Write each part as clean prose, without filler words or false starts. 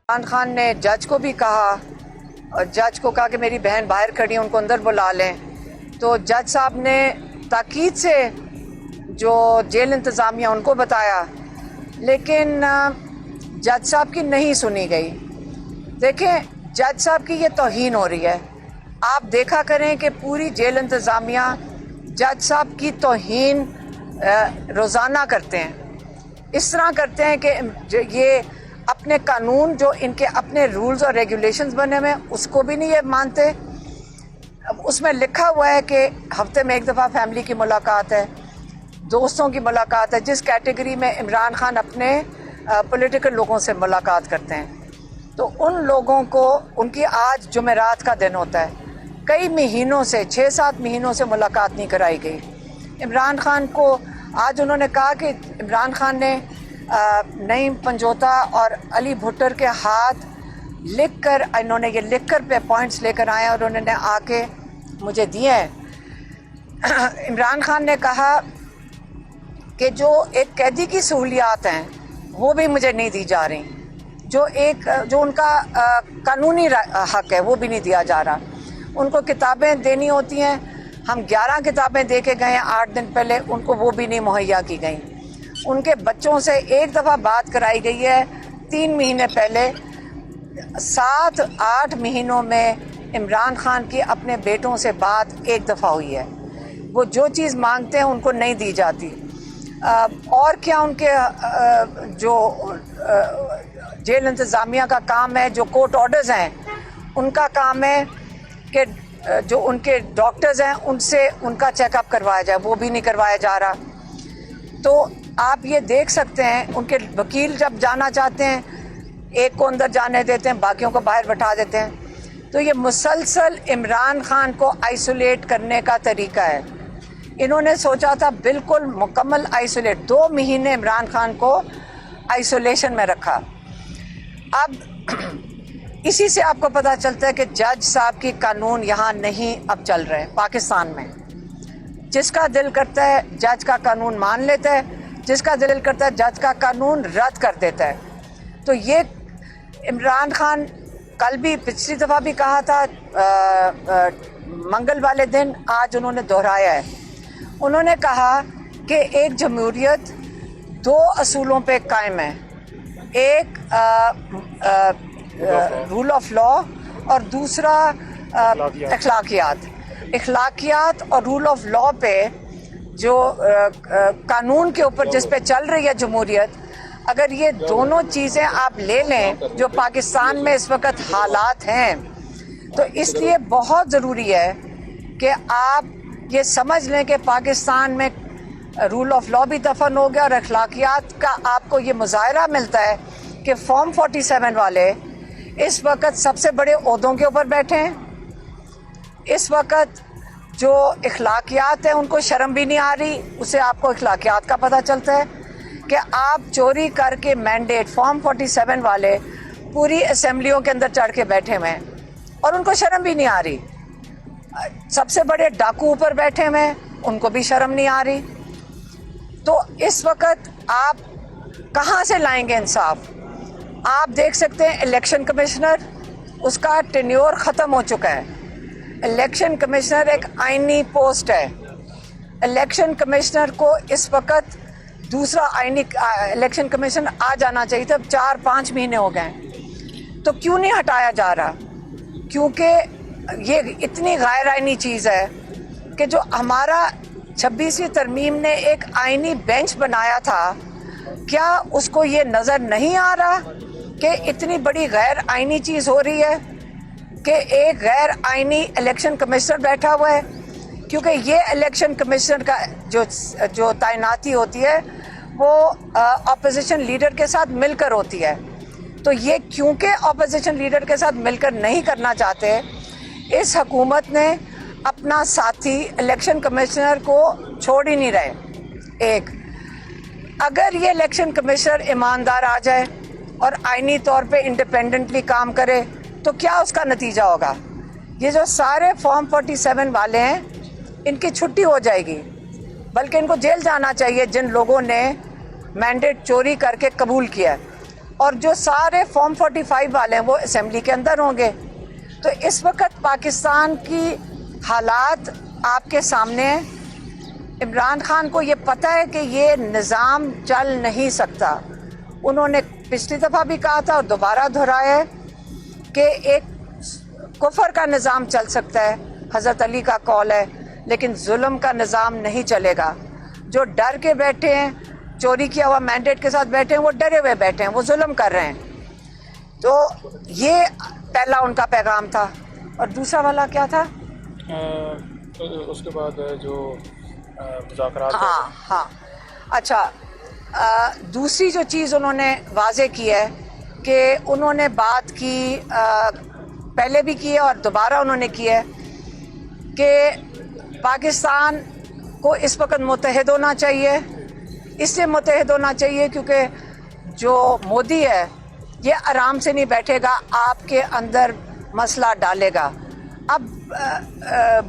عمران خان نے جج کو بھی کہا، اور جج کو کہا کہ میری بہن باہر کھڑی ہے، ان کو اندر بلا لیں. تو جج صاحب نے تاکید سے جو جیل انتظامیہ ان کو بتایا، لیکن جج صاحب کی نہیں سنی گئی. دیکھیں، جج صاحب کی یہ توہین ہو رہی ہے. آپ دیکھا کریں کہ پوری جیل انتظامیہ جج صاحب کی توہین روزانہ کرتے ہیں. اس طرح کرتے ہیں کہ یہ اپنے قانون، جو ان کے اپنے رولز اور ریگولیشنز بنے ہوئے ہیں، اس کو بھی نہیں یہ مانتے. اس میں لکھا ہوا ہے کہ ہفتے میں ایک دفعہ فیملی کی ملاقات ہے، دوستوں کی ملاقات ہے، جس کیٹیگری میں عمران خان اپنے پولیٹیکل لوگوں سے ملاقات کرتے ہیں. تو ان لوگوں کو، ان کی آج جمعرات کا دن ہوتا ہے، کئی مہینوں سے 6-7 مہینوں سے ملاقات نہیں کرائی گئی. عمران خان کو آج انہوں نے کہا کہ عمران خان نے نعیم پنجوتا اور علی بھٹر کے ہاتھ لکھ کر، انہوں نے یہ لکھ کر پہ پوائنٹس لے کر آئے اور انہوں نے آ کے مجھے دیے ہیں. عمران خان نے کہا کہ جو ایک قیدی کی سہولیات ہیں وہ بھی مجھے نہیں دی جا رہی، جو ان کا قانونی حق ہے وہ بھی نہیں دیا جا رہا. ان کو کتابیں دینی ہوتی ہیں، ہم 11 کتابیں دے کے گئے ہیں 8 دن پہلے، ان کو وہ بھی نہیں مہیا کی گئیں. ان کے بچوں سے ایک دفعہ بات کرائی گئی ہے 3 مہینے پہلے. 7-8 مہینوں میں عمران خان کی اپنے بیٹوں سے بات ایک دفعہ ہوئی ہے. وہ جو چیز مانگتے ہیں ان کو نہیں دی جاتی. اور کیا ان کے جو جیل انتظامیہ کا کام ہے، جو کورٹ آرڈرز ہیں ان کا کام ہے کہ جو ان کے ڈاکٹرز ہیں ان سے ان کا چیک اپ کروایا جائے، وہ بھی نہیں کروایا جا رہا. تو آپ یہ دیکھ سکتے ہیں، ان کے وکیل جب جانا چاہتے ہیں ایک کو اندر جانے دیتے ہیں، باقیوں کو باہر بٹھا دیتے ہیں. تو یہ مسلسل عمران خان کو آئسولیٹ کرنے کا طریقہ ہے. انہوں نے سوچا تھا بالکل مکمل آئسولیٹ، 2 مہینے عمران خان کو آئسولیشن میں رکھا. اب اسی سے آپ کو پتہ چلتا ہے کہ جج صاحب کی قانون یہاں نہیں اب چل رہے پاکستان میں. جس کا دل کرتا ہے جج کا قانون مان لیتا ہے، جس کا دل کرتا ہے جج کا قانون رد کر دیتا ہے. تو یہ عمران خان کل بھی، پچھلی دفعہ بھی کہا تھا منگل والے دن، آج انہوں نے دہرایا ہے. انہوں نے کہا کہ ایک جمہوریت 2 اصولوں پہ قائم ہے، ایک رول آف لا اور دوسرا اخلاقیات. اخلاقیات اور رول آف لا پہ، جو قانون کے اوپر جس پہ چل رہی ہے جمہوریت، اگر یہ دونوں چیزیں آپ لے لیں جو پاکستان میں اس وقت حالات ہیں، تو اس لیے بہت ضروری ہے کہ آپ یہ سمجھ لیں کہ پاکستان میں رول آف لا بھی دفن ہو گیا، اور اخلاقیات کا آپ کو یہ مظاہرہ ملتا ہے کہ فارم 47 والے اس وقت سب سے بڑے عہدوں کے اوپر بیٹھے ہیں. اس وقت جو اخلاقیات ہیں ان کو شرم بھی نہیں آ رہی، اسے آپ کو اخلاقیات کا پتہ چلتا ہے کہ آپ چوری کر کے مینڈیٹ فارم 47 والے پوری اسمبلیوں کے اندر چڑھ کے بیٹھے ہوئے ہیں اور ان کو شرم بھی نہیں آ رہی. سب سے بڑے ڈاکو اوپر بیٹھے ہوئے ہیں، ان کو بھی شرم نہیں آ رہی. تو اس وقت آپ کہاں سے لائیں گے انصاف؟ آپ دیکھ سکتے ہیں الیکشن کمشنر، اس کا ٹینیور ختم ہو چکا ہے. الیکشن کمشنر ایک آئینی پوسٹ ہے. الیکشن کمشنر کو اس وقت دوسرا آئینی الیکشن کمیشن آ جانا چاہیے تھا. 4-5 مہینے ہو گئے، تو کیوں نہیں ہٹایا جا رہا؟ کیونکہ یہ اتنی غیر آئینی چیز ہے کہ جو ہمارا 26ویں ترمیم نے ایک آئینی بینچ بنایا تھا، کیا اس کو یہ نظر نہیں آ رہا کہ اتنی بڑی غیر آئینی چیز ہو رہی ہے کہ ایک غیر آئینی الیکشن کمشنر بیٹھا ہوا ہے؟ کیونکہ یہ الیکشن کمشنر کا جو تعیناتی ہوتی ہے وہ اپوزیشن لیڈر کے ساتھ مل کر ہوتی ہے. تو یہ کیونکہ اپوزیشن لیڈر کے ساتھ مل کر نہیں کرنا چاہتے، اس حکومت نے اپنا ساتھی الیکشن کمشنر کو چھوڑ ہی نہیں رہے. ایک اگر یہ الیکشن کمشنر ایماندار آ جائے اور آئینی طور پہ انڈیپینڈنٹلی کام کرے تو کیا اس کا نتیجہ ہوگا؟ یہ جو سارے فارم 47 والے ہیں ان کی چھٹی ہو جائے گی، بلکہ ان کو جیل جانا چاہیے جن لوگوں نے مینڈیٹ چوری کر کے قبول کیا ہے. اور جو سارے فارم 45 والے ہیں وہ اسمبلی کے اندر ہوں گے. تو اس وقت پاکستان کی حالات آپ کے سامنے ہیں. عمران خان کو یہ پتہ ہے کہ یہ نظام چل نہیں سکتا. انہوں نے پچھلی دفعہ بھی کہا تھا اور دوبارہ دہرایا ہے کہ ایک کفر کا نظام چل سکتا ہے، حضرت علی کا قول ہے، لیکن ظلم کا نظام نہیں چلے گا. جو ڈر کے بیٹھے ہیں، چوری کیا ہوا مینڈیٹ کے ساتھ بیٹھے ہیں، وہ ڈرے ہوئے بیٹھے ہیں، وہ ظلم کر رہے ہیں. تو یہ پہلا ان کا پیغام تھا. اور دوسرا والا کیا تھا؟ اس کے بعد جو مذاکرات. ہاں اچھا، دوسری جو چیز انہوں نے واضح کی ہے کہ انہوں نے بات کی، پہلے بھی کی ہے اور دوبارہ انہوں نے کی ہے کہ پاکستان کو اس وقت متحد ہونا چاہیے. اس سے متحد ہونا چاہیے کیونکہ جو مودی ہے یہ آرام سے نہیں بیٹھے گا، آپ کے اندر مسئلہ ڈالے گا. اب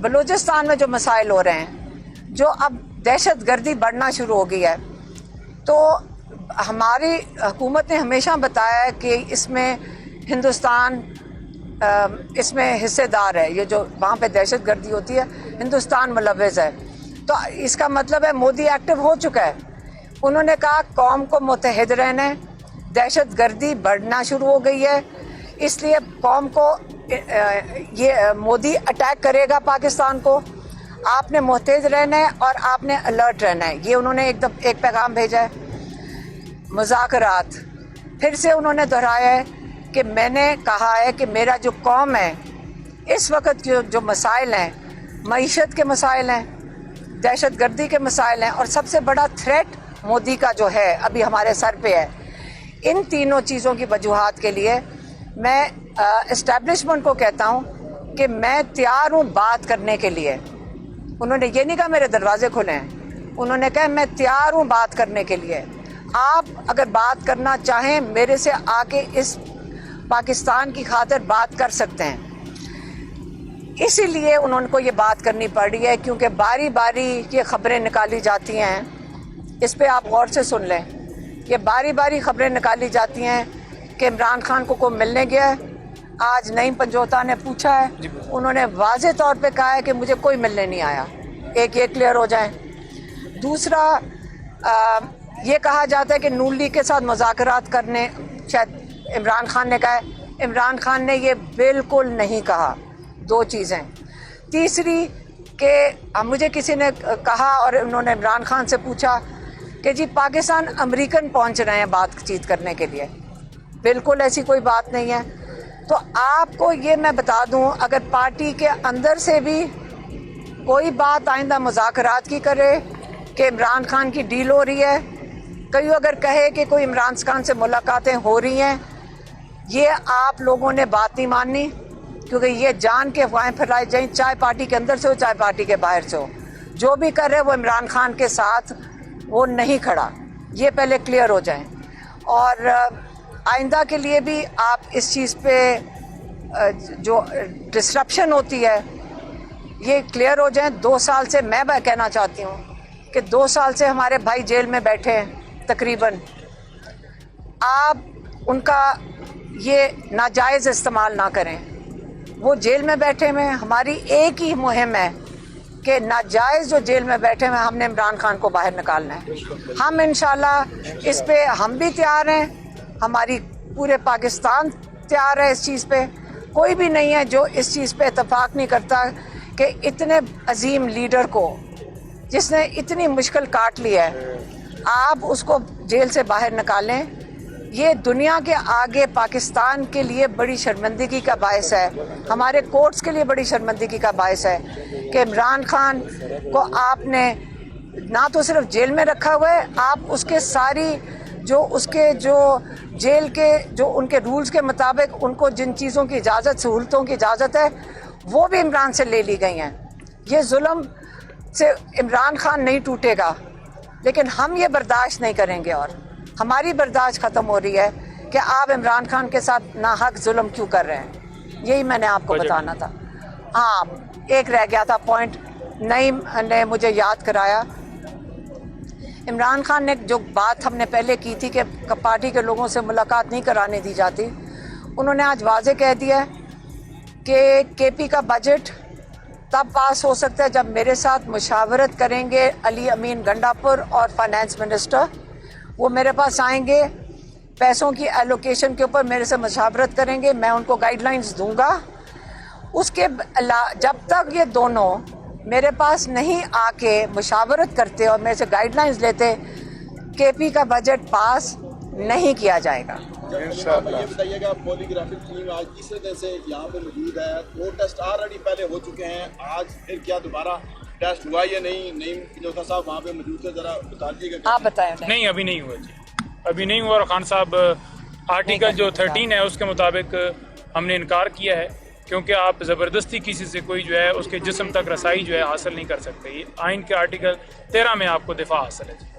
بلوچستان میں جو مسائل ہو رہے ہیں، جو اب دہشت گردی بڑھنا شروع ہو گئی ہے، تو ہماری حکومت نے ہمیشہ بتایا ہے کہ اس میں ہندوستان اس میں حصے دار ہے. یہ جو وہاں پہ دہشت گردی ہوتی ہے ہندوستان ملوث ہے. تو اس کا مطلب ہے مودی ایکٹیو ہو چکا ہے. انہوں نے کہا قوم کو متحد رہنا ہے، دہشت گردی بڑھنا شروع ہو گئی ہے، اس لیے قوم کو یہ مودی اٹیک کرے گا پاکستان کو، آپ نے متحد رہنا ہے اور آپ نے الرٹ رہنا ہے. یہ انہوں نے ایک پیغام بھیجا ہے. مذاکرات پھر سے انہوں نے دہرایا ہے کہ میں نے کہا ہے کہ میرا جو قوم ہے اس وقت جو مسائل ہیں، معیشت کے مسائل ہیں، دہشت گردی کے مسائل ہیں، اور سب سے بڑا تھریٹ مودی کا جو ہے ابھی ہمارے سر پہ ہے. ان تینوں چیزوں کی وجوہات کے لیے میں اسٹیبلشمنٹ کو کہتا ہوں کہ میں تیار ہوں بات کرنے کے لیے. انہوں نے یہ نہیں کہا میرے دروازے کھلے ہیں، انہوں نے کہا میں تیار ہوں بات کرنے کے لیے. آپ اگر بات کرنا چاہیں میرے سے آ کے اس پاکستان کی خاطر بات کر سکتے ہیں. اسی لیے انہوں کو یہ بات کرنی پڑی ہے کیونکہ باری باری یہ خبریں نکالی جاتی ہیں. اس پہ آپ غور سے سن لیں. یہ باری باری خبریں نکالی جاتی ہیں کہ عمران خان کو کوئی ملنے گیا ہے. آج نعیم پنجوتا نے پوچھا ہے، انہوں نے واضح طور پہ کہا ہے کہ مجھے کوئی ملنے نہیں آیا. ایک یہ کلیئر ہو جائیں. دوسرا یہ کہا جاتا ہے کہ نون لیگ کے ساتھ مذاکرات کرنے شاید عمران خان نے کہا ہے. عمران خان نے یہ بالکل نہیں کہا. دو چیزیں. تیسری کہ مجھے کسی نے کہا اور انہوں نے عمران خان سے پوچھا کہ جی پاکستان امریکن پہنچ رہے ہیں بات چیت کرنے کے لیے. بالکل ایسی کوئی بات نہیں ہے. تو آپ کو یہ میں بتا دوں، اگر پارٹی کے اندر سے بھی کوئی بات آئندہ مذاکرات کی کرے کہ عمران خان کی ڈیل ہو رہی ہے، کوئی اگر کہے کہ کوئی عمران خان سے ملاقاتیں ہو رہی ہیں، یہ آپ لوگوں نے بات نہیں ماننی، کیونکہ یہ جان کے افواہیں پھیلائی جائیں، چاہے پارٹی کے اندر سے ہو چاہے پارٹی کے باہر سے ہو. جو بھی کر رہے وہ عمران خان کے ساتھ وہ نہیں کھڑا. یہ پہلے کلیئر ہو جائیں. اور آئندہ کے لیے بھی آپ اس چیز پہ جو ڈسرپشن ہوتی ہے یہ کلیئر ہو جائیں. 2 سال سے میں کہنا چاہتی ہوں کہ 2 سال سے ہمارے بھائی جیل میں بیٹھے ہیں تقریباً. آپ ان کا یہ ناجائز استعمال نہ کریں. وہ جیل میں بیٹھے ہوئے ہیں. ہماری ایک ہی مہم ہے کہ ناجائز جو جیل میں بیٹھے ہوئے ہم نے عمران خان کو باہر نکالنا ہے. ہم انشاءاللہ اس پہ ہم بھی تیار ہیں، ہماری پورے پاکستان تیار ہے اس چیز پہ. کوئی بھی نہیں ہے جو اس چیز پہ اتفاق نہیں کرتا کہ اتنے عظیم لیڈر کو جس نے اتنی مشکل کاٹ لی ہے آپ اس کو جیل سے باہر نکالیں. یہ دنیا کے آگے پاکستان کے لیے بڑی شرمندگی کا باعث ہے، ہمارے کورٹس کے لیے بڑی شرمندگی کا باعث ہے کہ عمران خان کو آپ نے نہ تو صرف جیل میں رکھا ہوا ہے، آپ اس کے ساری اس کے جیل کے جو ان کے رولز کے مطابق ان کو جن چیزوں کی اجازت، سہولتوں کی اجازت ہے وہ بھی عمران سے لے لی گئی ہیں. یہ ظلم سے عمران خان نہیں ٹوٹے گا، لیکن ہم یہ برداشت نہیں کریں گے. اور ہماری برداشت ختم ہو رہی ہے کہ آپ عمران خان کے ساتھ ناحق ظلم کیوں کر رہے ہیں. یہی میں نے آپ کو بتانا تھا. ہاں ایک رہ گیا تھا پوائنٹ، نعیم نے مجھے یاد کرایا عمران خان نے جو بات ہم نے پہلے کی تھی کہ پارٹی کے لوگوں سے ملاقات نہیں کرانے دی جاتی، انہوں نے آج واضح کہہ دیا کہ کے پی کا بجٹ تب پاس ہو سکتا ہے جب میرے ساتھ مشاورت کریں گے علی امین گنڈاپور اور فائنانس منسٹر. وہ میرے پاس آئیں گے، پیسوں کی ایلوکیشن کے اوپر میرے سے مشاورت کریں گے، میں ان کو گائیڈ لائنز دوں گا. اس کے جب تک یہ دونوں میرے پاس نہیں آ کے مشاورت کرتے اور میرے سے گائیڈ لائنز لیتے، کے پی کا بجٹ پاس نہیں کیا جائے گا. یہ بتائیے گا پولیگرافک ٹیم آج تیسرے دن سے یہاں پہ موجود ہے، 2 ٹیسٹ آلریڈی پہلے ہو چکے ہیں، آج پھر کیا دوبارہ ٹیسٹ ہوا یا نہیں؟ نعیم فنوکھا صاحب وہاں پہ موجود تھے، ذرا بتا دیجیے گا. آپ بتائیں. نہیں ابھی نہیں ہوا جی، ابھی نہیں ہوا. اور خان صاحب آرٹیکل جو 13 ہے اس کے مطابق ہم نے انکار کیا ہے، کیونکہ آپ زبردستی کسی سے کوئی جو ہے اس کے جسم تک رسائی جو ہے حاصل نہیں کر سکتے. یہ آئین کے آرٹیکل 13 میں آپ کو دفاع حاصل ہے.